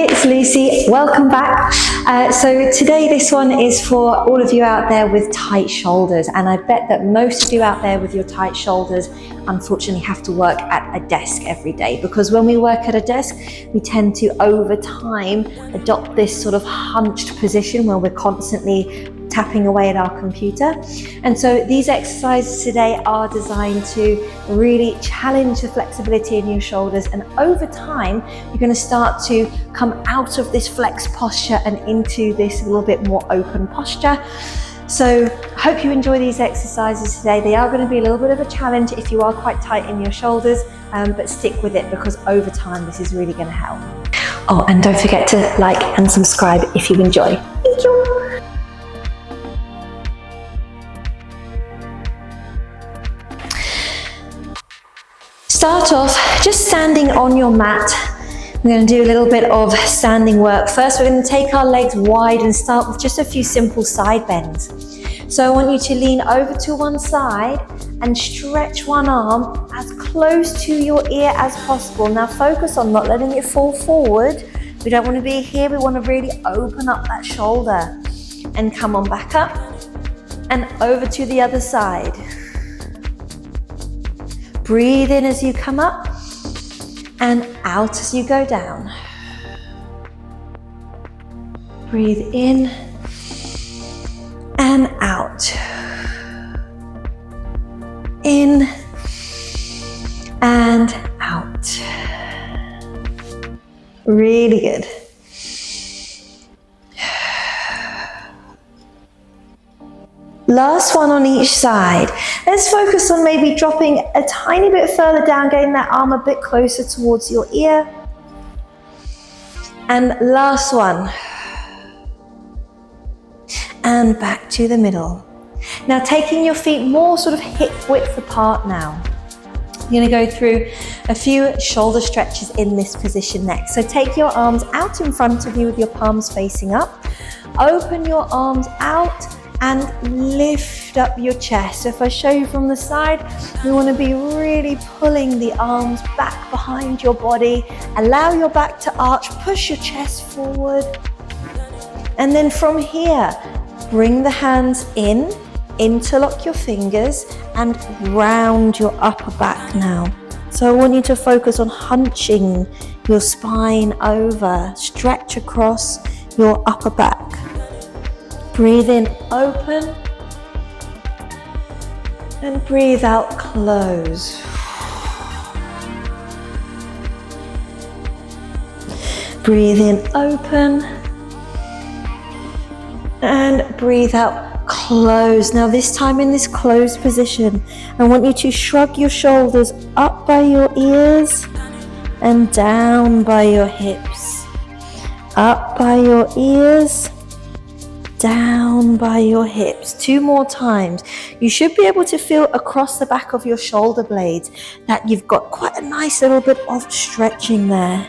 it's Lucy. Welcome back. So today this one is for all of you out there with tight shoulders, and I bet that most of you out there with your tight shoulders unfortunately have to work at a desk every day, because when we work at a desk we tend to over time adopt this sort of hunched position where we're constantly tapping away at our computer. And so these exercises today are designed to really challenge the flexibility in your shoulders, and over time you're going to start to come out of this flex posture and into this little bit more open posture. So I hope you enjoy these exercises today. They are going to be a little bit of a challenge if you are quite tight in your shoulders, but stick with it, because over time this is really going to help. Oh, and don't forget to like and subscribe if you enjoy. Thank you. Start off just standing on your mat. We're going to do a little bit of standing work. First, we're going to take our legs wide and start with just a few simple side bends. So I want you to lean over to one side and stretch one arm as close to your ear as possible. Now focus on not letting it fall forward. We don't want to be here. We want to really open up that shoulder. And come on back up and over to the other side. Breathe in as you come up and out as you go down. Breathe in and out. In and out. Really good. Last one on each side. Let's focus on maybe dropping a tiny bit further down, getting that arm a bit closer towards your ear. And last one. And back to the middle. Now taking your feet more sort of hip width apart now. You're going to go through a few shoulder stretches in this position next. So take your arms out in front of you with your palms facing up. Open your arms out and lift up your chest. So if I show you from the side, we want to be really pulling the arms back behind your body. Allow your back to arch, push your chest forward. And then from here, bring the hands in, interlock your fingers and round your upper back now. So I want you to focus on hunching your spine over, stretch across your upper back. Breathe in, open, and breathe out, close. Breathe in, open, and breathe out, close. Now this time in this closed position, I want you to shrug your shoulders up by your ears and down by your hips. Up by your ears, down by your hips. 2 more times. You should be able to feel across the back of your shoulder blades that you've got quite a nice little bit of stretching there.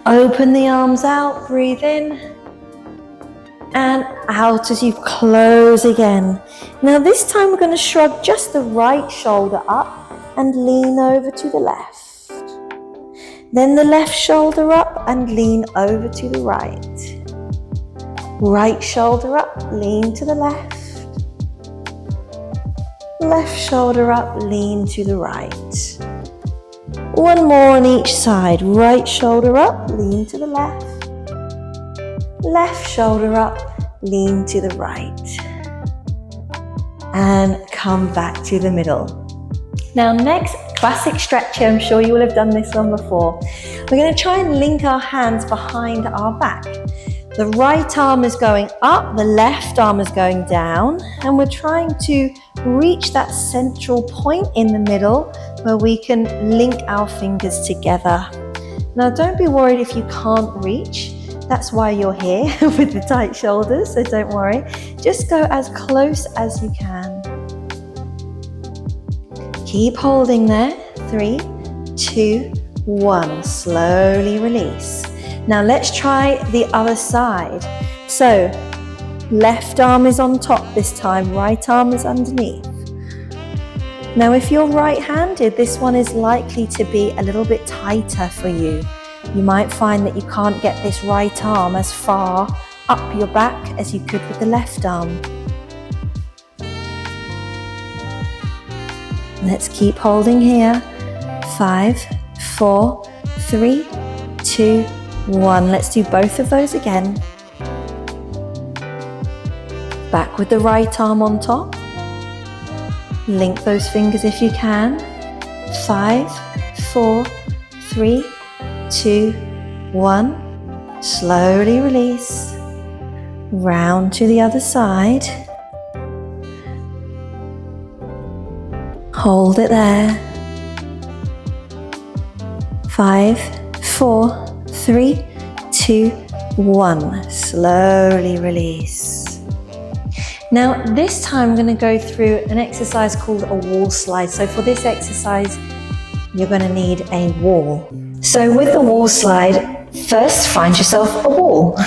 Open the arms out, breathe in and out as you close again. Now this time we're going to shrug just the right shoulder up and lean over to the left. Then the left shoulder up and lean over to the right. Right shoulder up, lean to the left. Left shoulder up, lean to the right. One more on each side. Right shoulder up, lean to the left. Left shoulder up, lean to the right. And come back to the middle. Now next, classic stretcher, I'm sure you will have done this one before. We're going to try and link our hands behind our back. The right arm is going up, the left arm is going down, and we're trying to reach that central point in the middle where we can link our fingers together. Now don't be worried if you can't reach. That's why you're here with the tight shoulders, so don't worry. Just go as close as you can. Keep holding there. 3, 2, 1. Slowly release. Now let's try the other side. So left arm is on top this time, right arm is underneath. Now, if you're right-handed, this one is likely to be a little bit tighter for you. You might find that you can't get this right arm as far up your back as you could with the left arm. Let's keep holding here. 5, 4, 3, 2, 1. Let's do both of those again. Back with the right arm on top. Link those fingers if you can. 5, 4, 3, 2, 1. Slowly release. Round to the other side. Hold it there. 5, 4, 3, 2, 1. Slowly release. Now this time I'm going to go through an exercise called a wall slide. So for this exercise, you're going to need a wall. So with the wall slide, first find yourself a wall.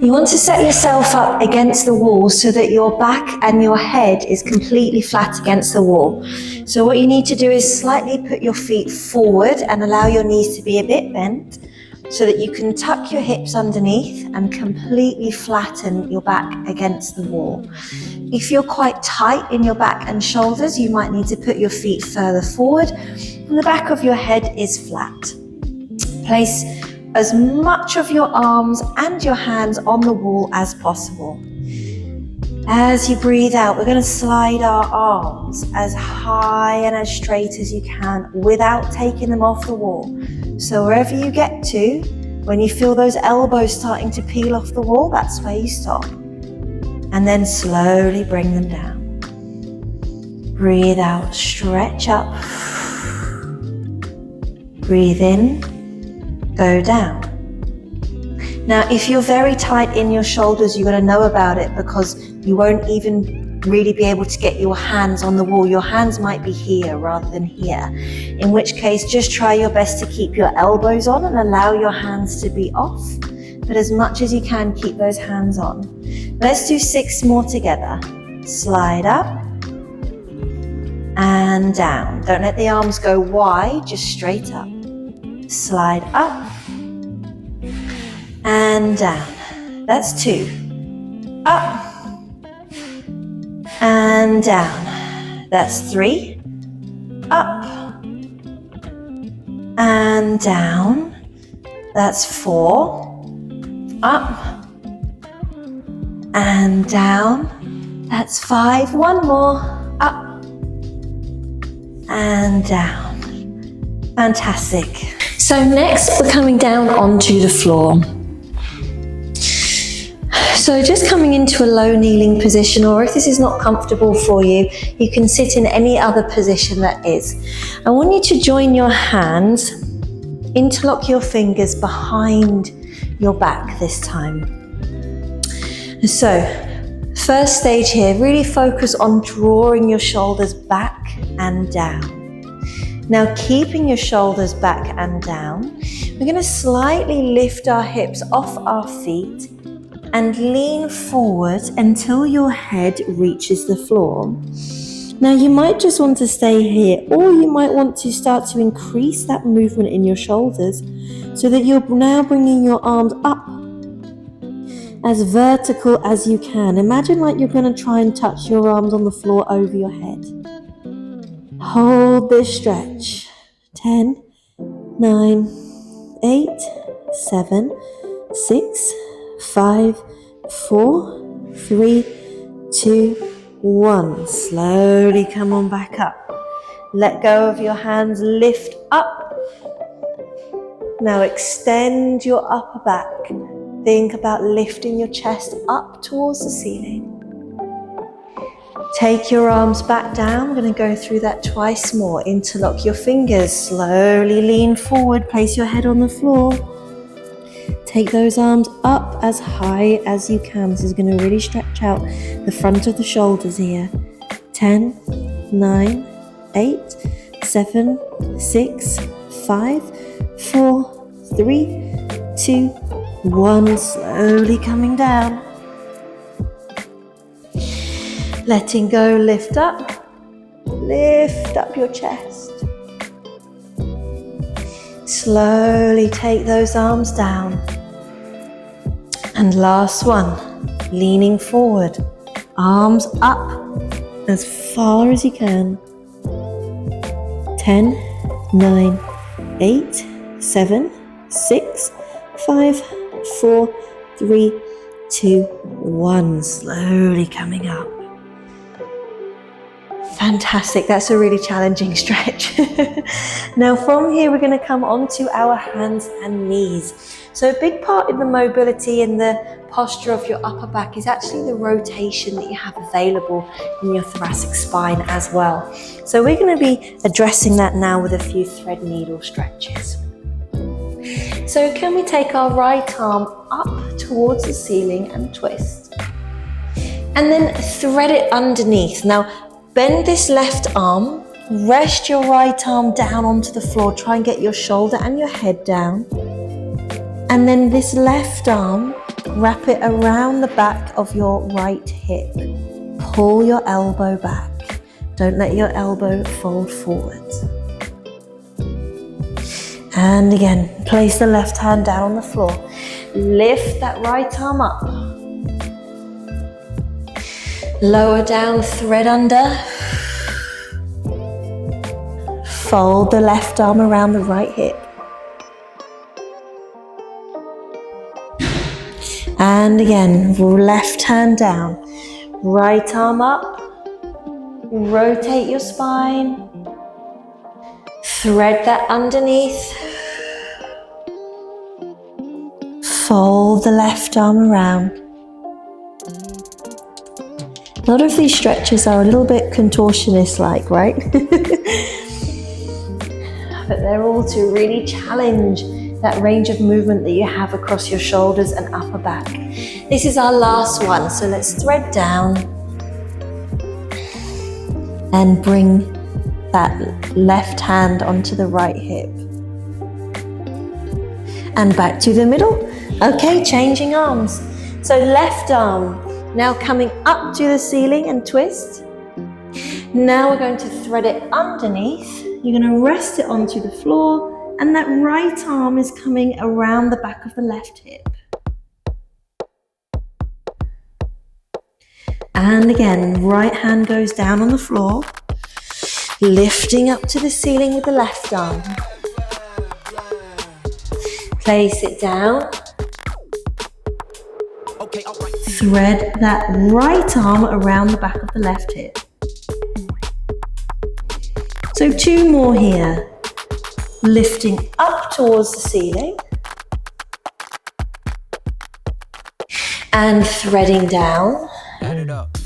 You want to set yourself up against the wall so that your back and your head is completely flat against the wall. So what you need to do is slightly put your feet forward and allow your knees to be a bit bent so that you can tuck your hips underneath and completely flatten your back against the wall. If you're quite tight in your back and shoulders, you might need to put your feet further forward and the back of your head is flat. Place as much of your arms and your hands on the wall as possible. As you breathe out, we're going to slide our arms as high and as straight as you can without taking them off the wall. So wherever you get to, when you feel those elbows starting to peel off the wall, that's where you stop. And then slowly bring them down. Breathe out, stretch up. Breathe in, go down. Now, if you're very tight in your shoulders, you're going to know about it because you won't even really be able to get your hands on the wall. Your hands might be here rather than here, in which case just try your best to keep your elbows on and allow your hands to be off. But as much as you can, keep those hands on. Let's do 6 more together. Slide up and down. Don't let the arms go wide, just straight up. Slide up and down. That's 2. Up and down. That's 3. Up and down. That's 4. Up and down. That's 5. One more. Up and down. Fantastic. So next we're coming down onto the floor. So just coming into a low kneeling position, or if this is not comfortable for you, you can sit in any other position that is. I want you to join your hands, interlock your fingers behind your back this time. So first stage here, really focus on drawing your shoulders back and down. Now keeping your shoulders back and down, we're going to slightly lift our hips off our feet and lean forward until your head reaches the floor. Now you might just want to stay here, or you might want to start to increase that movement in your shoulders so that you're now bringing your arms up as vertical as you can. Imagine like you're going to try and touch your arms on the floor over your head. Hold this stretch. 10, 9, 8, 7, 6, 5, 4, 3, 2, 1. Slowly come on back up. Let go of your hands, lift up. Now extend your upper back. Think about lifting your chest up towards the ceiling. Take your arms back down. We're going to go through that twice more. Interlock your fingers. Slowly lean forward. Place your head on the floor. Take those arms up as high as you can. This is going to really stretch out the front of the shoulders here. 10, 9, 8, 7, 6, 5, 4, 3, 2, 1. Slowly coming down. Letting go, lift up. Lift up your chest. Slowly take those arms down. And last one, leaning forward, arms up as far as you can. 10, 9, 8, 7, 6, 5, 4, 3, 2, 1. Slowly coming up. Fantastic, that's a really challenging stretch. Now from here we're going to come onto our hands and knees. So a big part in the mobility and the posture of your upper back is actually the rotation that you have available in your thoracic spine as well. So we're going to be addressing that now with a few thread needle stretches. So can we take our right arm up towards the ceiling and twist? And then thread it underneath. Now bend this left arm, rest your right arm down onto the floor, try and get your shoulder and your head down. And then this left arm, wrap it around the back of your right hip. Pull your elbow back. Don't let your elbow fold forward. And again, place the left hand down on the floor. Lift that right arm up. Lower down, thread under. Fold the left arm around the right hip. And again, left hand down, right arm up, rotate your spine, thread that underneath, fold the left arm around. A lot of these stretches are a little bit contortionist-like, right? But they're all to really challenge that range of movement that you have across your shoulders and upper back. This is our last one, so let's thread down and bring that left hand onto the right hip. And back to the middle. Okay, changing arms. So left arm, now coming up to the ceiling and twist. Now we're going to thread it underneath. You're going to rest it onto the floor. And that right arm is coming around the back of the left hip. And again, right hand goes down on the floor, lifting up to the ceiling with the left arm. Place it down. Thread that right arm around the back of the left hip. So 2 more here. Lifting up towards the ceiling and threading down. Add it up.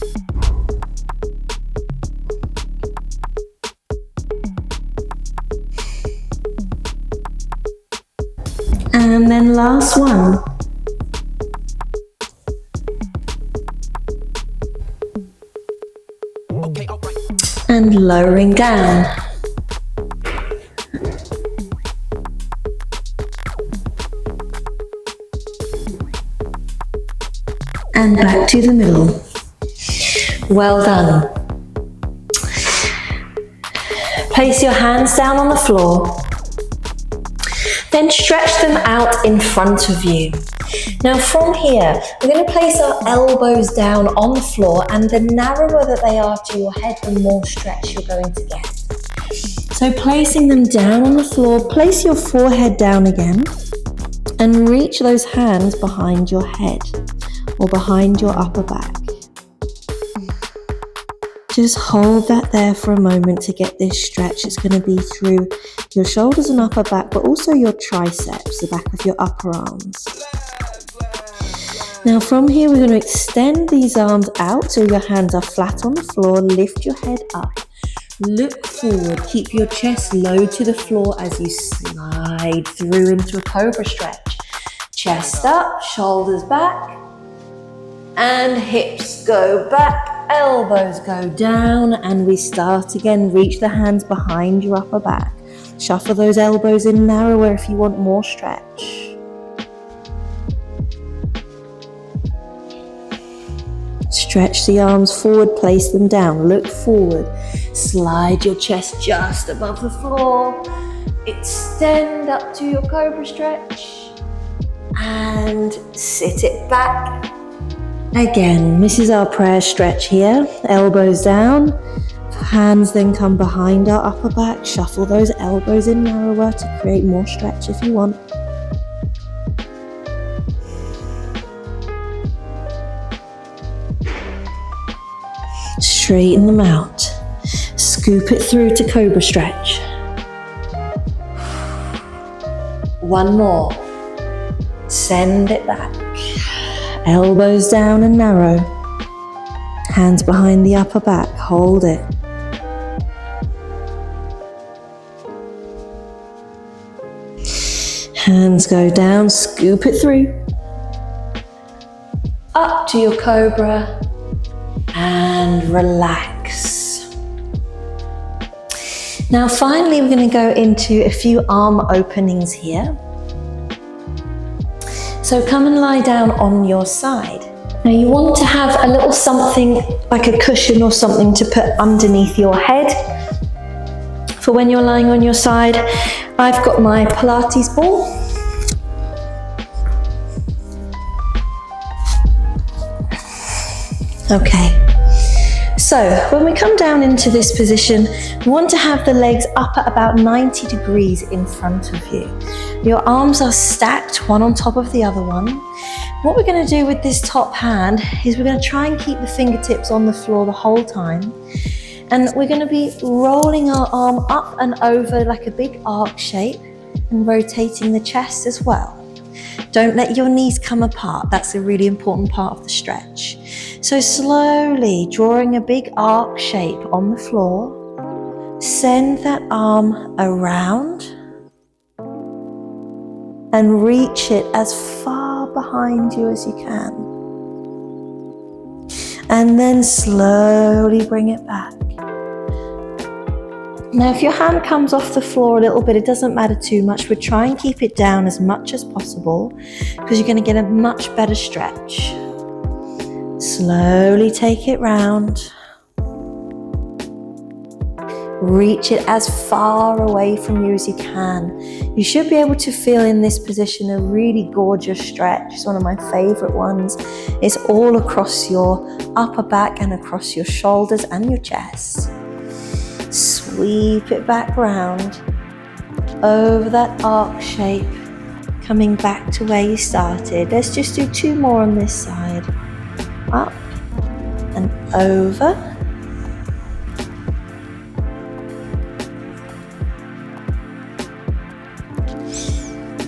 And then last one. Okay, all right. And lowering down. And back to the middle. Well done. Place your hands down on the floor. Then stretch them out in front of you. Now from here, we're going to place our elbows down on the floor, and the narrower that they are to your head, the more stretch you're going to get. So placing them down on the floor, place your forehead down again and reach those hands behind your head or behind your upper back. Just hold that there for a moment to get this stretch. It's going to be through your shoulders and upper back, but also your triceps, the back of your upper arms. Now from here, we're going to extend these arms out so your hands are flat on the floor. Lift your head up. Look forward. Keep your chest low to the floor as you slide through into a cobra stretch. Chest up, shoulders back, and hips go back. Elbows go down, and we start again. Reach the hands behind your upper back. Shuffle those elbows in narrower if you want more stretch. Stretch the arms forward, place them down, look forward. Slide your chest just above the floor. Extend up to your cobra stretch. And sit it back. Again, this is our prayer stretch here. Elbows down. Hands then come behind our upper back. Shuffle those elbows in narrower to create more stretch if you want. Straighten them out. Scoop it through to cobra stretch. One more. Send it back. Elbows down and narrow. Hands behind the upper back. Hold it. Hands go down, scoop it through. Up to your cobra and relax. Now finally we're going to go into a few arm openings here. So come and lie down on your side. Now you want to have a little something like a cushion or something to put underneath your head for when you're lying on your side. I've got my Pilates ball. Okay, so when we come down into this position, we want to have the legs up at about 90 degrees in front of you. Your arms are stacked, one on top of the other one. What we're going to do with this top hand is we're going to try and keep the fingertips on the floor the whole time. And we're going to be rolling our arm up and over like a big arc shape and rotating the chest as well. Don't let your knees come apart. That's a really important part of the stretch. So slowly drawing a big arc shape on the floor, send that arm around and reach it as far behind you as you can. And then slowly bring it back. Now if your hand comes off the floor a little bit, it doesn't matter too much. We'll try and keep it down as much as possible because you're going to get a much better stretch. Slowly take it round. Reach it as far away from you as you can. You should be able to feel in this position a really gorgeous stretch. It's one of my favorite ones. It's all across your upper back and across your shoulders and your chest. Sweep it back round over that arc shape, coming back to where you started. Let's just do two more on this side. Up and over.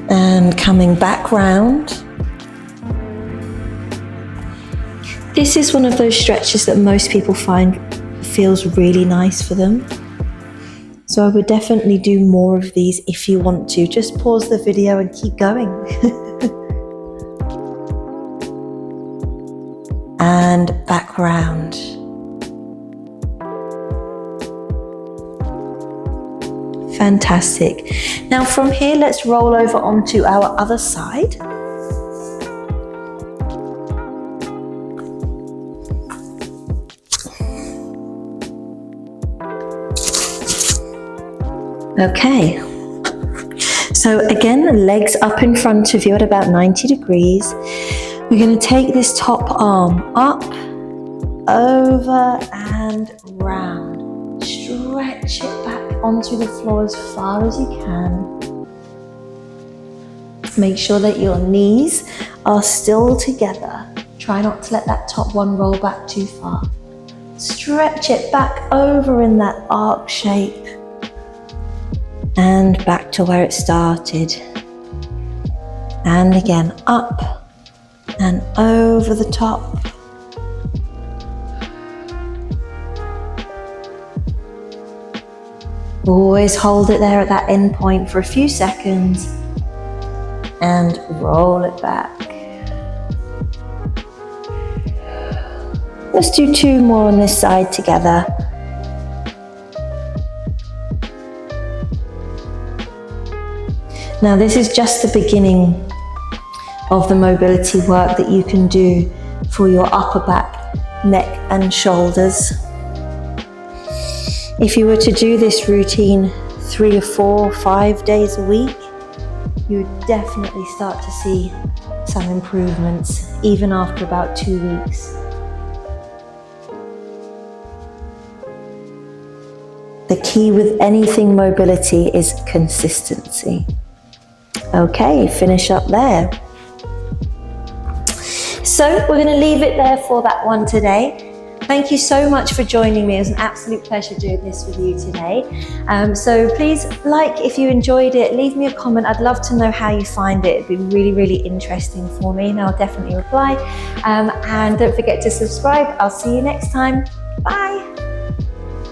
And coming back round. This is one of those stretches that most people find feels really nice for them. So I would definitely do more of these if you want to. Just pause the video and keep going. And back round. Fantastic. Now from here, let's roll over onto our other side. Okay, so again, legs up in front of you at about 90 degrees. We're going to take this top arm up, over and round. Stretch it back onto the floor as far as you can. Make sure that your knees are still together. Try not to let that top one roll back too far. Stretch it back over in that arc shape. And back to where it started. And again, up and over the top. Always hold it there at that end point for a few seconds and roll it back. Let's do two more on this side together. Now this is just the beginning of the mobility work that you can do for your upper back neck and shoulders. If you were to do this routine 3 or 4, 5 days a week, you would definitely start to see some improvements, even after about 2 weeks. The key with anything mobility is consistency. Okay, finish up there. So we're going to leave it there for that one today. Thank you so much for joining me. It was an absolute pleasure doing this with you today. So please like if you enjoyed it, leave me a comment. I'd love to know how you find it. It'd be really, really interesting for me, and I'll definitely reply. And don't forget to subscribe. I'll see you next time. Bye.